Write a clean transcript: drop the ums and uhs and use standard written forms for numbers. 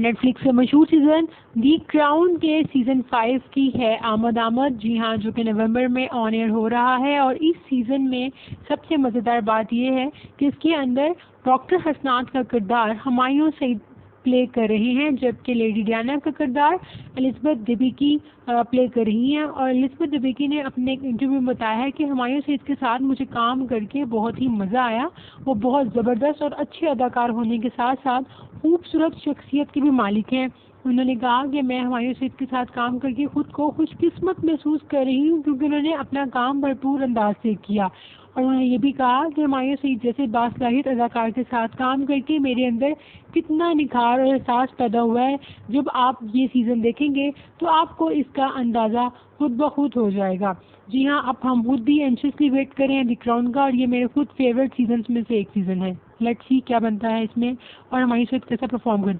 Netflix के मशहूर season दी crown के सीज़न 5 की है आमद। जी हाँ, जो कि नवंबर में ऑन एयर हो रहा है। और इस सीज़न में सबसे मज़ेदार बात यह है कि इसके अंदर डॉक्टर हसनात का किरदार हुमायूं सईद प्ले कर रही हैं, जबकि लेडी डायना का किरदार एलिज़ाबेथ दीपिकी प्ले कर रही हैं। और एलिज़ाबेथ दीपिकी ने अपने एक इंटरव्यू में बताया है कि हुमायूं सईद के साथ मुझे काम करके बहुत ही मज़ा आया। वो बहुत ज़बरदस्त और अच्छे अदाकार होने के साथ साथ खूबसूरत शख्सियत के भी मालिक हैं। उन्होंने कहा कि मैं हुमायूं सईद के साथ काम करके खुद को खुशकिस्मत महसूस कर रही हूँ, क्योंकि उन्होंने अपना काम भरपूर अंदाज से किया। और उन्होंने ये भी कहा कि हुमायूं सईद जैसे बासलाहियत अदाकार के साथ काम करके मेरे अंदर कितना निखार और एहसास पैदा हुआ है। जब आप ये सीज़न देखेंगे तो आपको इसका अंदाज़ा खुद ब खुद हो जाएगा। जी हाँ, अब हम खुद भी एंशियसली वेट कर रहे हैं द क्राउन का, और ये मेरे खुद फेवरेट सीजन्स में से एक सीज़न है। लेट्स सी क्या बनता है इसमें और हुमायूं सईद कैसा परफॉर्म करते हैं।